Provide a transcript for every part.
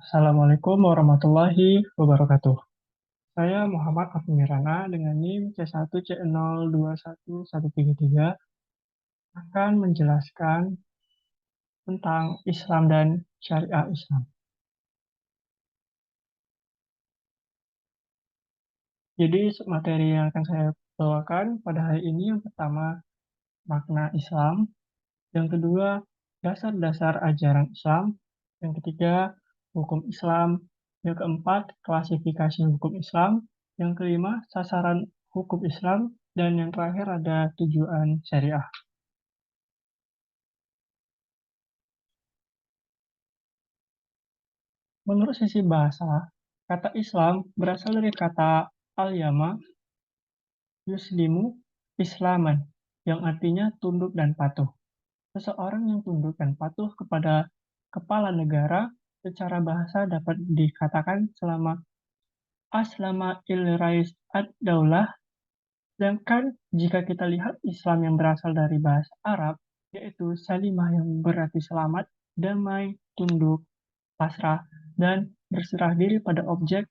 Assalamualaikum warahmatullahi wabarakatuh. Saya Muhammad Afmirana dengan NIM C1C021133 akan menjelaskan tentang Islam dan Syariah Islam. Jadi materi yang akan saya bawakan pada hari ini yang pertama makna Islam, yang kedua dasar-dasar ajaran Islam, yang ketiga hukum Islam, yang keempat klasifikasi hukum Islam, yang kelima sasaran hukum Islam, dan yang terakhir ada tujuan syariah. Menurut sisi bahasa, kata Islam berasal dari kata al-yama yuslimu islaman, yang artinya tunduk dan patuh. Seseorang yang tunduk dan patuh kepada kepala negara secara bahasa dapat dikatakan selama aslama il-rais ad-daulah. Sedangkan jika kita lihat Islam yang berasal dari bahasa Arab, yaitu salimah yang berarti selamat, damai, tunduk, pasrah, dan berserah diri pada objek,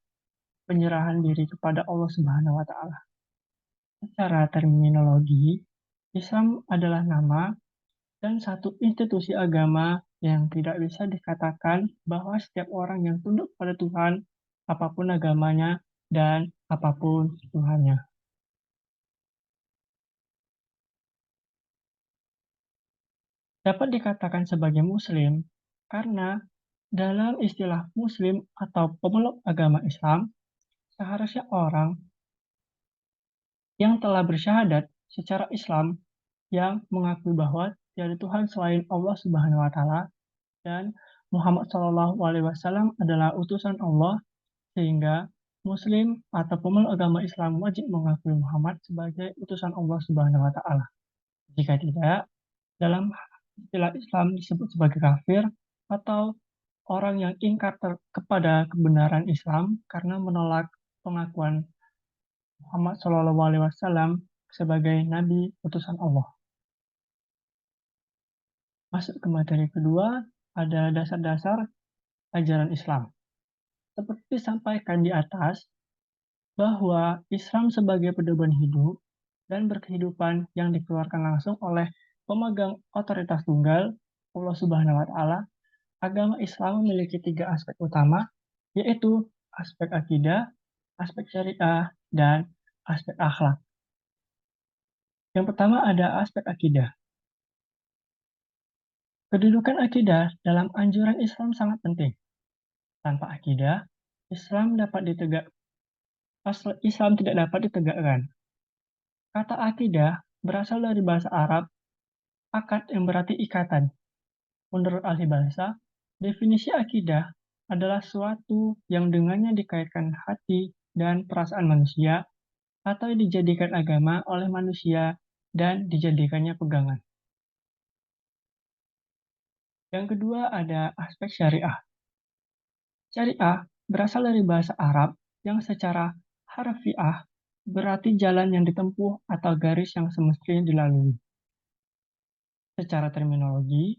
penyerahan diri kepada Allah Subhanahu wa Ta'ala. Secara terminologi, Islam adalah nama dan satu institusi agama yang tidak bisa dikatakan bahwa setiap orang yang tunduk pada Tuhan, apapun agamanya dan apapun Tuhannya. Dapat dikatakan sebagai Muslim karena dalam istilah Muslim atau pemeluk agama Islam, seharusnya orang yang telah bersyahadat secara Islam yang mengakui bahwa tiada Tuhan selain Allah Subhanahu wa Ta'ala dan Muhammad Shallallahu Alaihi Wasallam adalah utusan Allah, sehingga Muslim atau pemeluk agama Islam wajib mengakui Muhammad sebagai utusan Allah Subhanahu wa Ta'ala. Jika tidak, dalam istilah Islam disebut sebagai kafir atau orang yang ingkar kepada kebenaran Islam karena menolak pengakuan Muhammad Shallallahu Alaihi Wasallam sebagai Nabi utusan Allah. Masuk ke materi kedua, ada dasar-dasar ajaran Islam. Seperti disampaikan di atas, bahwa Islam sebagai pedoman hidup dan berkehidupan yang dikeluarkan langsung oleh pemegang otoritas tunggal, Allah Subhanahu wa Ta'ala, agama Islam memiliki tiga aspek utama, yaitu aspek akidah, aspek syariah, dan aspek akhlak. Yang pertama ada aspek akidah. Kedudukan akidah dalam anjuran Islam sangat penting. Tanpa akidah, Islam tidak dapat ditegakkan. Kata akidah berasal dari bahasa Arab, akad yang berarti ikatan. Menurut ahli bahasa, definisi akidah adalah suatu yang dengannya dikaitkan hati dan perasaan manusia atau dijadikan agama oleh manusia dan dijadikannya pegangan. Yang kedua ada aspek syariah. Syariah berasal dari bahasa Arab yang secara harfiah berarti jalan yang ditempuh atau garis yang semestinya dilalui. Secara terminologi,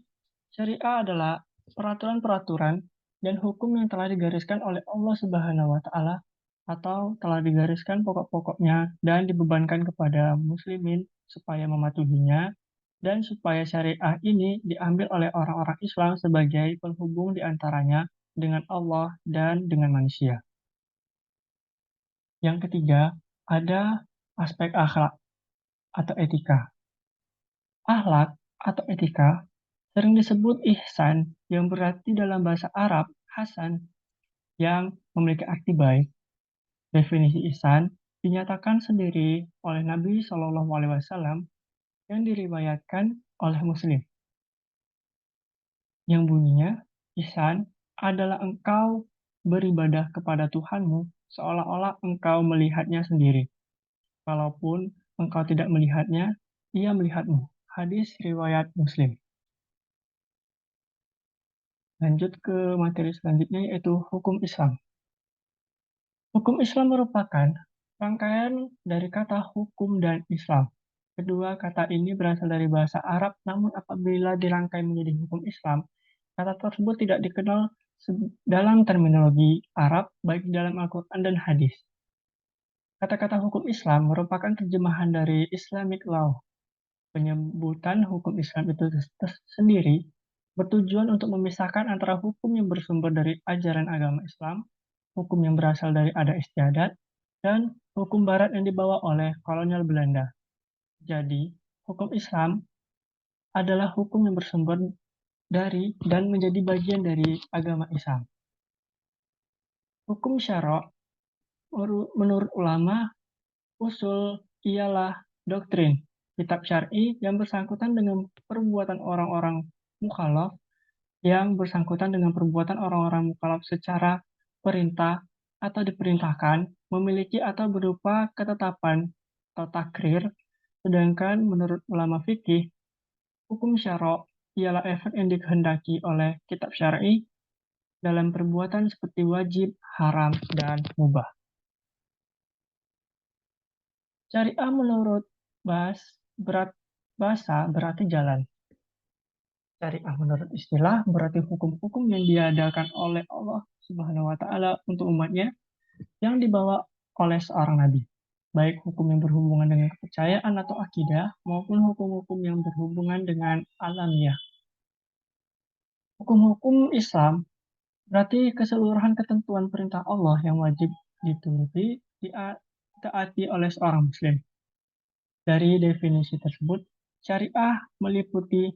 syariah adalah peraturan-peraturan dan hukum yang telah digariskan oleh Allah Subhanahu wa Ta'ala atau telah digariskan pokok-pokoknya dan dibebankan kepada muslimin supaya mematuhinya dan supaya syariah ini diambil oleh orang-orang Islam sebagai penghubung di antaranya dengan Allah dan dengan manusia. Yang ketiga, ada aspek akhlak atau etika. Akhlak atau etika sering disebut ihsan yang berarti dalam bahasa Arab hasan yang memiliki arti baik. Definisi ihsan dinyatakan sendiri oleh Nabi Shallallahu Alaihi Wasallam yang diriwayatkan oleh Muslim, yang bunyinya ihsan adalah engkau beribadah kepada Tuhanmu seolah-olah engkau melihatnya sendiri. Kalaupun engkau tidak melihatnya, ia melihatmu. Hadis riwayat Muslim. Lanjut ke materi selanjutnya yaitu hukum Islam. Hukum Islam merupakan rangkaian dari kata hukum dan Islam. Kedua kata ini berasal dari bahasa Arab, namun apabila dirangkai menjadi hukum Islam, kata tersebut tidak dikenal dalam terminologi Arab, baik dalam Al-Quran dan hadis. Kata-kata hukum Islam merupakan terjemahan dari Islamic law. Penyebutan hukum Islam itu sendiri bertujuan untuk memisahkan antara hukum yang bersumber dari ajaran agama Islam, hukum yang berasal dari adat istiadat, dan hukum barat yang dibawa oleh kolonial Belanda. Jadi, hukum Islam adalah hukum yang bersumber dari dan menjadi bagian dari agama Islam. Hukum syara' menurut ulama usul ialah doktrin kitab syar'i yang bersangkutan dengan perbuatan orang-orang mukallaf secara perintah atau diperintahkan, memiliki atau berupa ketetapan atau takrir, sedangkan menurut ulama fikih, hukum syara' ialah efek yang dikehendaki oleh kitab syar'i dalam perbuatan seperti wajib, haram, dan mubah. Syariah menurut bahasa berarti jalan. Syariah menurut istilah berarti hukum-hukum yang diadakan oleh Allah Subhanahu wa taala untuk umatnya yang dibawa oleh seorang nabi. Baik hukum yang berhubungan dengan kepercayaan atau akidah maupun hukum-hukum yang berhubungan dengan alamiah. Hukum-hukum Islam berarti keseluruhan ketentuan perintah Allah yang wajib dituruti, ditaati oleh seorang muslim. Dari definisi tersebut, syariah meliputi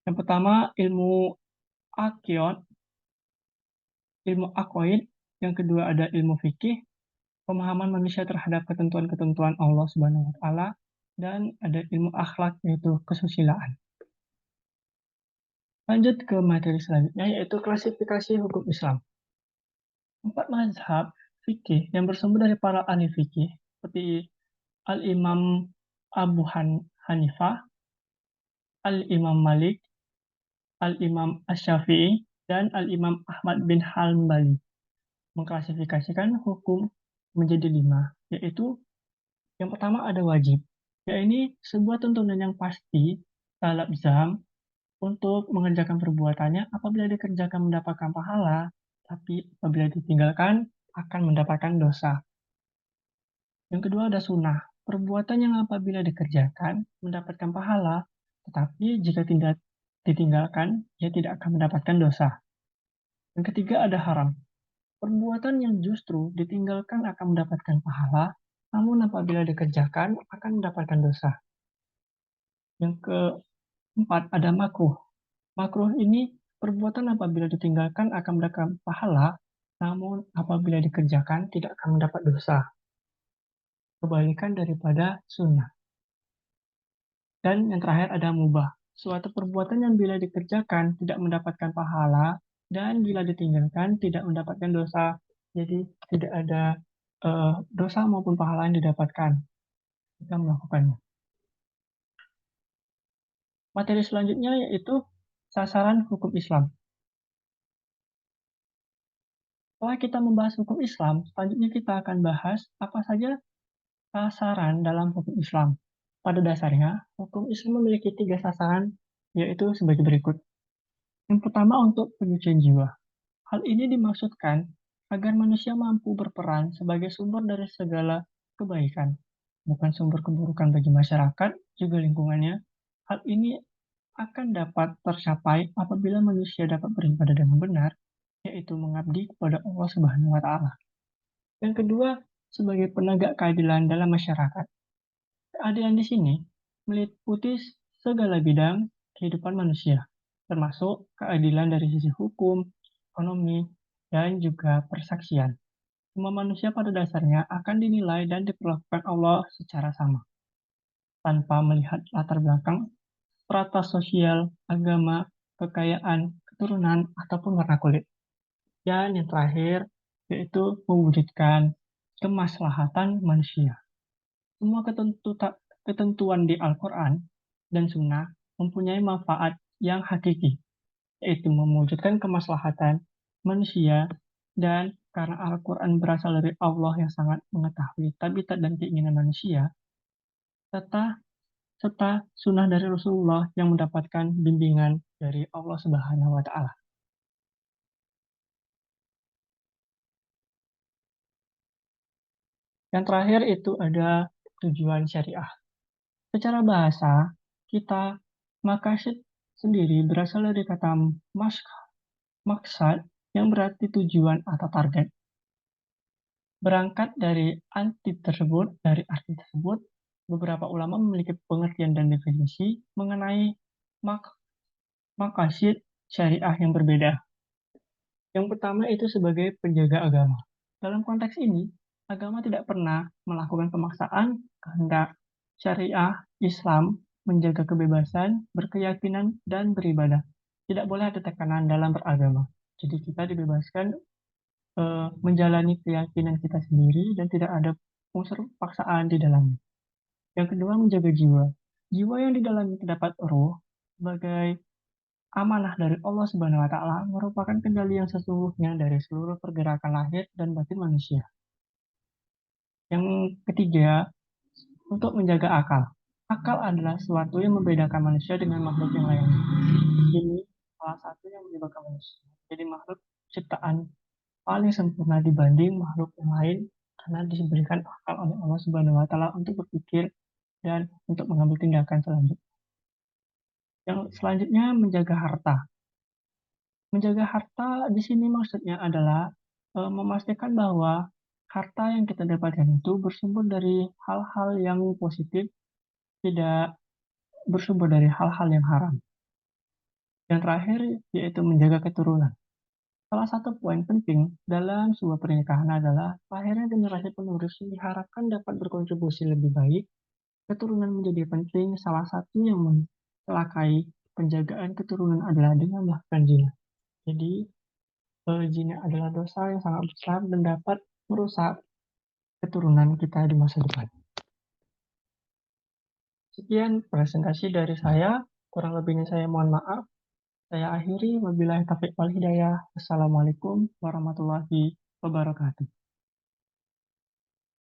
yang pertama ilmu aqaid, yang kedua ada ilmu fikih, pemahaman manusia terhadap ketentuan-ketentuan Allah Subhanahu wa taala, dan ada ilmu akhlak yaitu kesusilaan. Lanjut ke materi selanjutnya yaitu klasifikasi hukum Islam. 4 mazhab fikih yang bersumber dari para ahli fikih seperti Al-Imam Abu Hanifah, Al-Imam Malik, Al-Imam Asy-Syafi'i, dan Al-Imam Ahmad bin Hanbali mengklasifikasikan hukum menjadi 5, yaitu yang pertama ada wajib, yaitu sebuah tuntunan yang pasti dalam zam untuk mengerjakan perbuatannya apabila dikerjakan mendapatkan pahala, tapi apabila ditinggalkan akan mendapatkan dosa. Yang kedua ada sunnah, perbuatan yang apabila dikerjakan mendapatkan pahala, tetapi jika tidak ditinggalkan, ia tidak akan mendapatkan dosa. Yang ketiga ada haram, perbuatan yang justru ditinggalkan akan mendapatkan pahala, namun apabila dikerjakan akan mendapatkan dosa. Yang keempat ada makruh. Makruh ini perbuatan apabila ditinggalkan akan mendapatkan pahala, namun apabila dikerjakan tidak akan mendapat dosa. Kebalikan daripada sunnah. Dan yang terakhir ada mubah. Suatu perbuatan yang bila dikerjakan tidak mendapatkan pahala, dan bila ditinggalkan tidak mendapatkan dosa. Jadi tidak ada dosa maupun pahala yang didapatkan jika melakukannya. Materi selanjutnya yaitu sasaran hukum Islam. Setelah kita membahas hukum Islam, selanjutnya kita akan bahas apa saja sasaran dalam hukum Islam. Pada dasarnya, hukum Islam memiliki 3 sasaran, yaitu sebagai berikut. Yang pertama untuk penyucian jiwa. Hal ini dimaksudkan agar manusia mampu berperan sebagai sumber dari segala kebaikan, bukan sumber keburukan bagi masyarakat, juga lingkungannya. Hal ini akan dapat tercapai apabila manusia dapat beribadah dengan benar, yaitu mengabdi kepada Allah Subhanahu wa taala. Yang kedua, sebagai penegak keadilan dalam masyarakat. Keadilan di sini meliputi segala bidang kehidupan manusia, termasuk keadilan dari sisi hukum, ekonomi, dan juga persaksian. Semua manusia pada dasarnya akan dinilai dan diperlakukan Allah secara sama, tanpa melihat latar belakang, strata sosial, agama, kekayaan, keturunan, ataupun warna kulit. Dan yang terakhir, yaitu mewujudkan kemaslahatan manusia. Semua ketentuan di Al-Quran dan Sunnah mempunyai manfaat yang hakiki, yaitu mewujudkan kemaslahatan manusia, dan karena Al-Quran berasal dari Allah yang sangat mengetahui tabiat dan keinginan manusia, serta serta sunnah dari Rasulullah yang mendapatkan bimbingan dari Allah Subhanahu wa Ta'ala. Yang terakhir itu ada tujuan syariah. Secara bahasa, kita maqasid sendiri berasal dari kata maksad yang berarti tujuan atau target. Berangkat dari arti tersebut, beberapa ulama memiliki pengertian dan definisi mengenai mak maqasid syariah yang berbeda. Yang pertama itu sebagai penjaga agama. Dalam konteks ini, agama tidak pernah melakukan pemaksaan kehendak. Syariah Islam menjaga kebebasan, berkeyakinan, dan beribadah. Tidak boleh ada tekanan dalam beragama. Jadi kita dibebaskan menjalani keyakinan kita sendiri dan tidak ada unsur paksaan di dalamnya. Yang kedua, menjaga jiwa. Jiwa yang di dalamnya terdapat roh sebagai amanah dari Allah Subhanahu wa Ta'ala merupakan kendali yang sesungguhnya dari seluruh pergerakan lahir dan batin manusia. Yang ketiga, untuk menjaga akal. Akal adalah sesuatu yang membedakan manusia dengan makhluk yang lainnya. Ini salah satu yang menyebabkan manusia jadi makhluk ciptaan paling sempurna dibanding makhluk yang lain karena diberikan akal oleh Allah Subhanahu wa Ta'ala untuk berpikir dan untuk mengambil tindakan selanjutnya. Yang selanjutnya menjaga harta. Menjaga harta di sini maksudnya adalah memastikan bahwa harta yang kita dapatkan itu bersumber dari hal-hal yang positif, tidak bersumber dari hal-hal yang haram. Yang terakhir yaitu menjaga keturunan. Salah satu poin penting dalam sebuah pernikahan adalah lahirnya generasi penerus yang diharapkan dapat berkontribusi lebih baik. Keturunan menjadi penting. Salah satu yang mencelakai penjagaan keturunan adalah dengan melakukan zina. Jadi, zina adalah dosa yang sangat besar dan dapat merusak keturunan kita di masa depan. Sekian presentasi dari saya. Kurang lebihnya saya mohon maaf. Saya akhiri. Wabillahi taufiq wal hidayah. Wassalamualaikum warahmatullahi wabarakatuh.